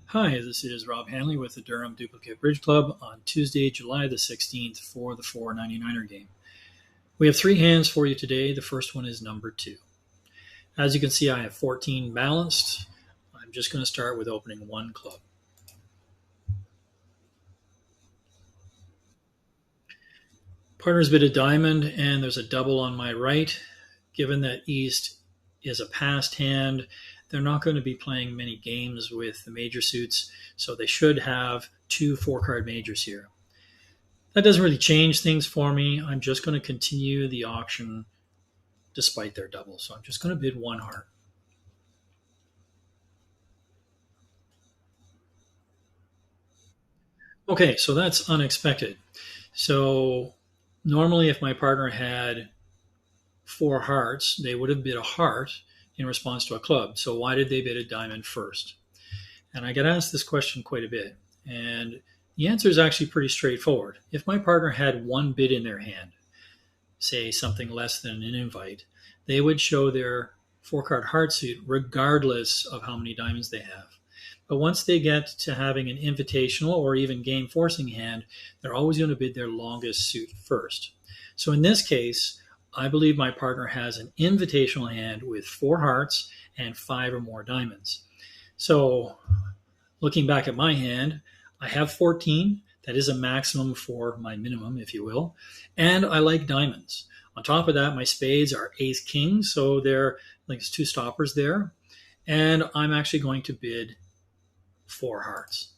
Hi, this is Rob Hanley with the Durham Duplicate Bridge Club on Tuesday, July the 16th for the 499er game. We have three hands for you today. The first one is number 2. As you can see, I have 14 balanced. I'm just going to start with opening one club. Partner's bid a diamond, and there's a double on my right. Given that East is a passed hand, they're not going to be playing many games with the major suits, so they should have 2 4-card majors here. That doesn't really change things for me. I'm just going to continue the auction despite their double. So I'm just going to bid one heart. Okay, so that's unexpected. So normally if my partner had 4 hearts, they would have bid a heart in response to a club. So why did they bid a diamond first? And I get asked this question quite a bit. And the answer is actually pretty straightforward. If my partner had one bid in their hand, say something less than an invite, they would show their 4-card heart suit regardless of how many diamonds they have. But once they get to having an invitational or even game forcing hand, they're always going to bid their longest suit first. So in this case, I believe my partner has an invitational hand with 4 hearts and 5 or more diamonds. So looking back at my hand, I have 14. That is a maximum for my minimum, if you will. And I like diamonds. On top of that, my spades are ace king, so there like there's 2 stoppers there. And I'm actually going to bid 4 hearts.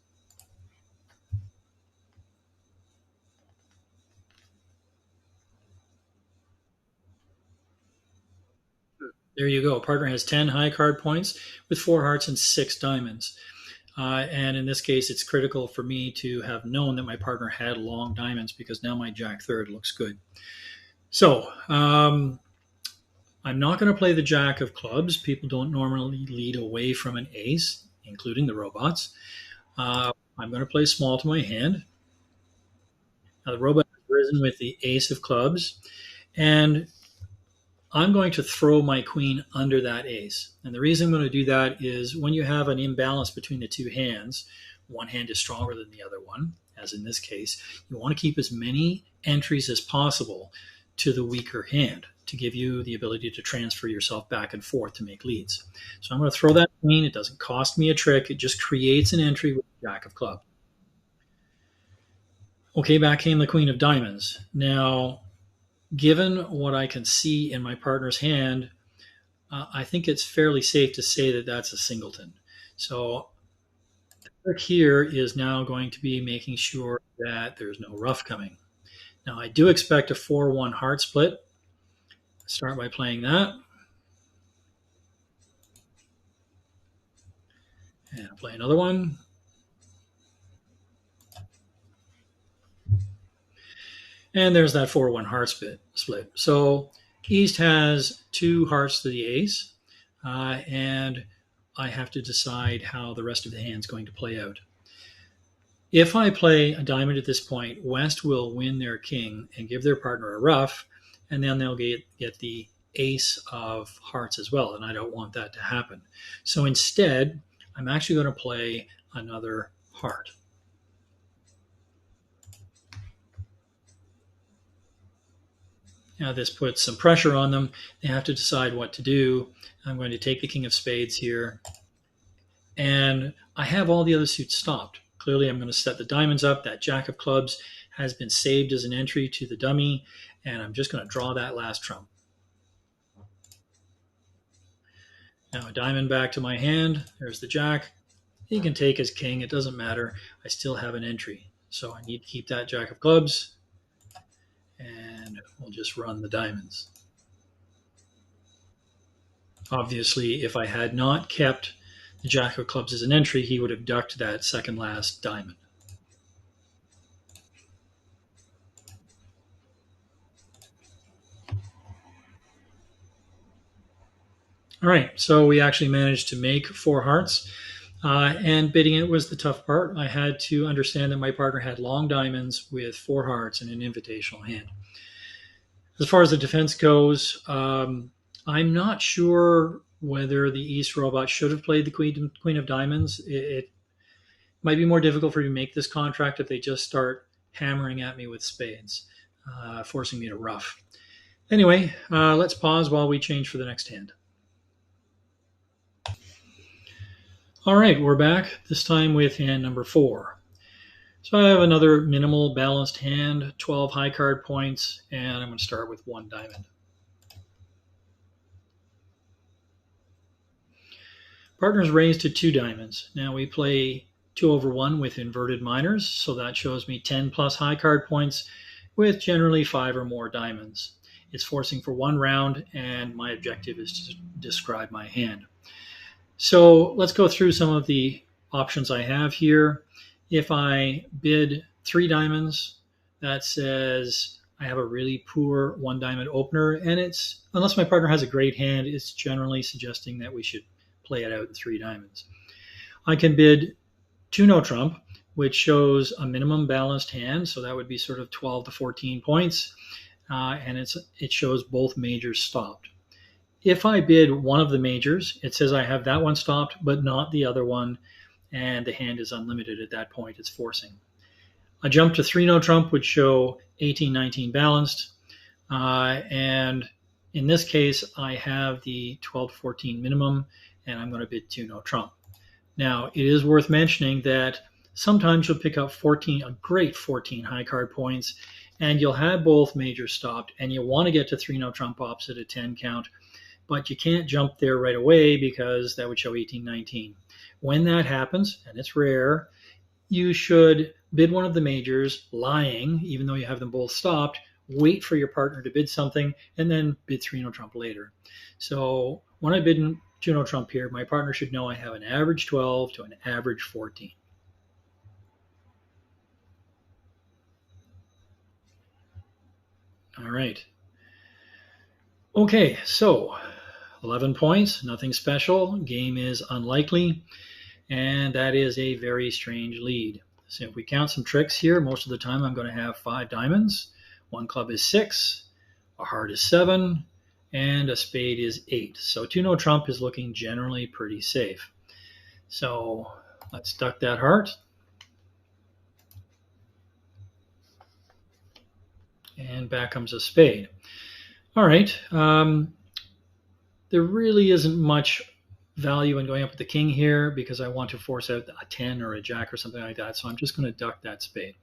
There you go. Partner has 10 high card points with 4 hearts and 6 diamonds. And in this case, it's critical for me to have known that my partner had long diamonds because now my jack third looks good. So I'm not going to play the jack of clubs. People don't normally lead away from an ace, including the robots. I'm going to play small to my hand. Now the robot has risen with the ace of clubs, and I'm going to throw my queen under that ace. And the reason I'm going to do that is when you have an imbalance between the 2 hands, one hand is stronger than the other one, as in this case, you want to keep as many entries as possible to the weaker hand to give you the ability to transfer yourself back and forth to make leads. So I'm going to throw that queen. It doesn't cost me a trick. It just creates an entry with the jack of clubs. Okay, back came the queen of diamonds. Now, given what I can see in my partner's hand, I think it's fairly safe to say that that's a singleton. So the trick here is now going to be making sure that there's no rough coming. Now I do expect a 4-1 heart split. Start by playing that. And I'll play another one. And there's that 4-1 heart split. So East has 2 hearts to the ace, and I have to decide how the rest of the hand's going to play out. If I play a diamond at this point, West will win their king and give their partner a rough, and then they'll get the ace of hearts as well, and I don't want that to happen. So instead, I'm actually going to play another heart. Now this puts some pressure on them. They have to decide what to do. I'm going to take the king of spades here. And I have all the other suits stopped. Clearly, I'm going to set the diamonds up. That jack of clubs has been saved as an entry to the dummy. And I'm just going to draw that last trump. Now a diamond back to my hand. There's the jack. He can take his king. It doesn't matter. I still have an entry. So I need to keep that jack of clubs. And we'll just run the diamonds. Obviously, if I had not kept the jack of clubs as an entry, he would have ducked that second last diamond. All right, so we actually managed to make 4 hearts, and bidding it was the tough part. I had to understand that my partner had long diamonds with 4 hearts and an invitational hand. As far as the defense goes, I'm not sure whether the East robot should have played the Queen of Diamonds. Might be more difficult for you to make this contract if they just start hammering at me with spades, forcing me to ruff. Anyway, let's pause while we change for the next hand. All right, we're back, this time with hand number 4. So I have another minimal balanced hand, 12 high card points, and I'm going to start with 1 diamond. Partners raised to 2 diamonds. Now we play 2/1 with inverted minors, so that shows me 10 plus high card points with generally 5 or more diamonds. It's forcing for 1 round, and my objective is to describe my hand. So let's go through some of the options I have here. If I bid 3 diamonds, that says I have a really poor 1 diamond opener, and it's, unless my partner has a great hand, it's generally suggesting that we should play it out in 3 diamonds. I can bid 2 no trump, which shows a minimum balanced hand, so that would be sort of 12 to 14 points, and it shows both majors stopped. If I bid one of the majors, it says I have that one stopped, but not the other one, and the hand is unlimited at that point. It's forcing. A jump to 3 no trump would show 18-19 balanced, and in this case, I have the 12 to 14 minimum, and I'm going to bid 2 no trump. Now, it is worth mentioning that sometimes you'll pick up a great 14 high card points, and you'll have both majors stopped, and you'll want to get to 3 no trump opposite a 10 count, but you can't jump there right away because that would show 18-19. When that happens, and it's rare, you should bid one of the majors lying, even though you have them both stopped, wait for your partner to bid something, and then bid 3 no trump later. So when I bid 2 no trump here, my partner should know I have an average 12 to an average 14. All right. Okay, so 11 points, nothing special. Game is unlikely, and that is a very strange lead. So if we count some tricks here, most of the time I'm going to have 5 diamonds. 1 club is 6, a heart is 7, and a spade is 8. So 2 no trump is looking generally pretty safe. So let's duck that heart. And back comes a spade. All right. There really isn't much value in going up with the king here because I want to force out a 10 or a jack or something like that. So I'm just going to duck that spade.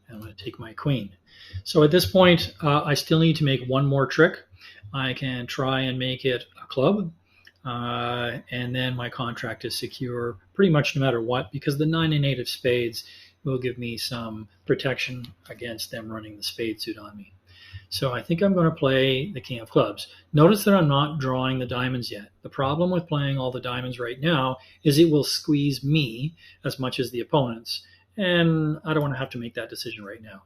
And I'm going to take my queen. So at this point, I still need to make one more trick. I can try and make it a club. And then my contract is secure pretty much no matter what, because the 9 and 8 of spades will give me some protection against them running the spade suit on me. So I think I'm going to play the king of clubs. Notice that I'm not drawing the diamonds yet. The problem with playing all the diamonds right now is it will squeeze me as much as the opponents. And I don't want to have to make that decision right now.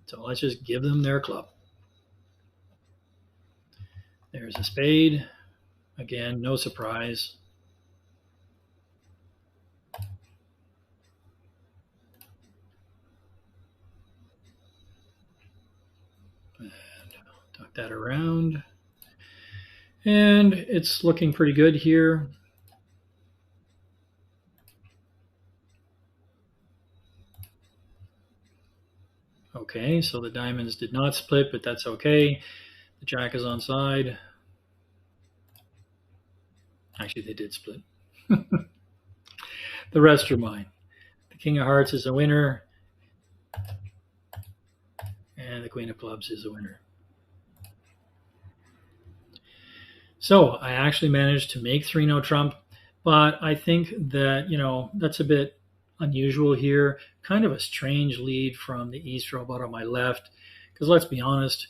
So let's just give them their club. There's a spade. Again, no surprise. And tuck that around. And it's looking pretty good here. Okay, so the diamonds did not split, but that's okay. The jack is on side. Actually, they did split. The rest are mine. The king of hearts is a winner, and the queen of clubs is a winner. So I actually managed to make 3 no trump, but I think that, that's a bit unusual here. Kind of a strange lead from the East robot on my left, because let's be honest,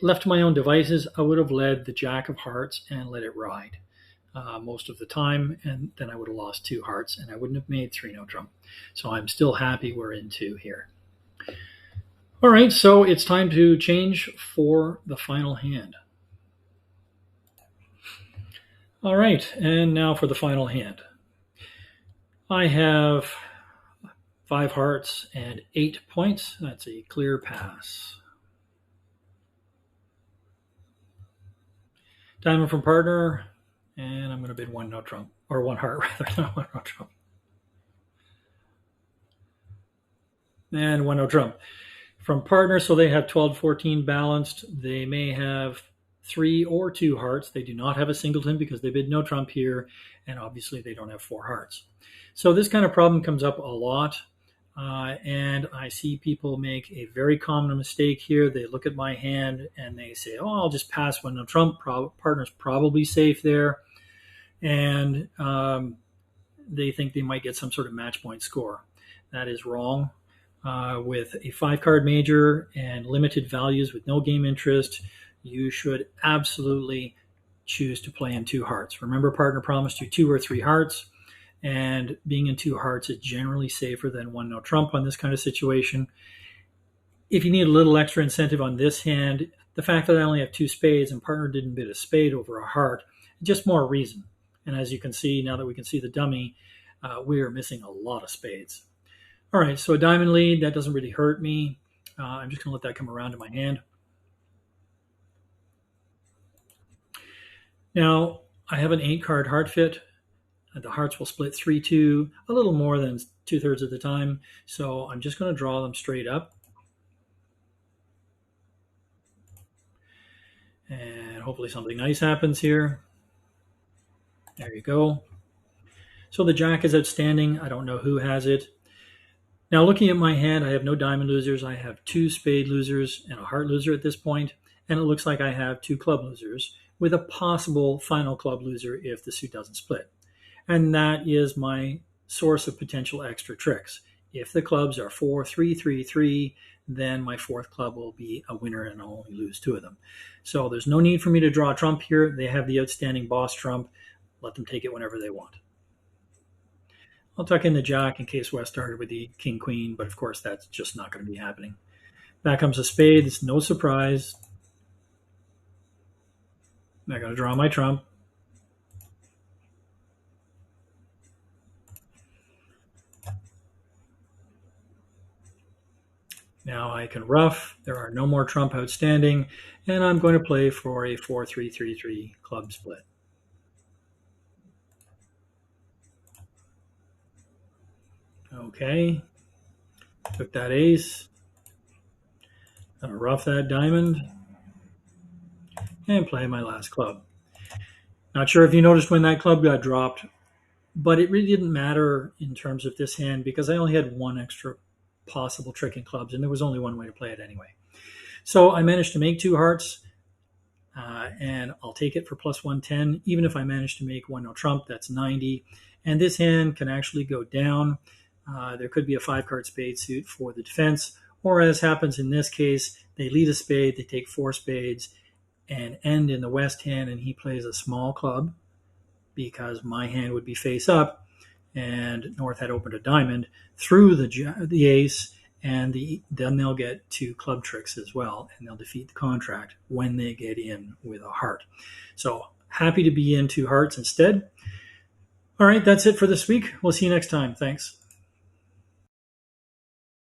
left to my own devices, I would have led the jack of hearts and let it ride most of the time, and then I would have lost 2 hearts, and I wouldn't have made 3 no trump. So I'm still happy we're in 2 here. All right, so it's time to change for the final hand. All right, and now for the final hand. I have 5 hearts and 8 points. That's a clear pass. Diamond from partner, and I'm going to bid 1 no trump, or 1 heart rather than 1 no trump. and one no trump. From partner, so they have 12 14 balanced. They may have three or two hearts. They do not have a singleton because they bid no trump here, and obviously they don't have four hearts. So this kind of problem comes up a lot. And I see people make a very common mistake here. They look at my hand and they say, "Oh, I'll just pass one no trump. Partner's probably safe there," and they think they might get some sort of match point score. That is wrong. With a five card major and limited values with no game interest, you should absolutely choose to play in two hearts. Remember, partner promised you two or three hearts, and being in two hearts is generally safer than one no trump on this kind of situation. If you need a little extra incentive on this hand, the fact that I only have two spades and partner didn't bid a spade over a heart, just more reason. And as you can see, now that we can see the dummy, we are missing a lot of spades. All right, so a diamond lead, that doesn't really hurt me. I'm just going to let that come around to my hand. Now, I have an 8-card heart fit. The hearts will split 3-2, a little more than 2/3 of the time. So I'm just going to draw them straight up. And hopefully something nice happens here. There you go. So the jack is outstanding. I don't know who has it. Now, looking at my hand, I have no diamond losers. I have two spade losers and a heart loser at this point, and it looks like I have two club losers with a possible final club loser if the suit doesn't split. And that is my source of potential extra tricks. If the clubs are 4, 3, 3, 3, then my fourth club will be a winner and I'll only lose two of them. So there's no need for me to draw a trump here. They have the outstanding boss trump. Let them take it whenever they want. I'll tuck in the jack in case West started with the king queen, but of course that's just not going to be happening. Back comes a spade. It's no surprise. I'm going to draw my trump. Now I can ruff. There are no more trump outstanding, and I'm going to play for a 4-3-3-3 club split. Okay, took that ace. Gonna ruff that diamond and play my last club. Not sure if you noticed when that club got dropped, but it really didn't matter in terms of this hand because I only had one extra possible trick in clubs, and there was only one way to play it anyway. So I managed to make two hearts, and I'll take it for plus 110. Even if I manage to make one no trump, that's 90. And this hand can actually go down. There could be a 5-card spade suit for the defense, or as happens in this case, they lead a spade, they take 4 spades, and end in the West hand, and he plays a small club because my hand would be face up, and North had opened a diamond through the ace, and then they'll get 2 club tricks as well, and they'll defeat the contract when they get in with a heart. So happy to be in 2 hearts instead. All right, that's it for this week. We'll see you next time. Thanks.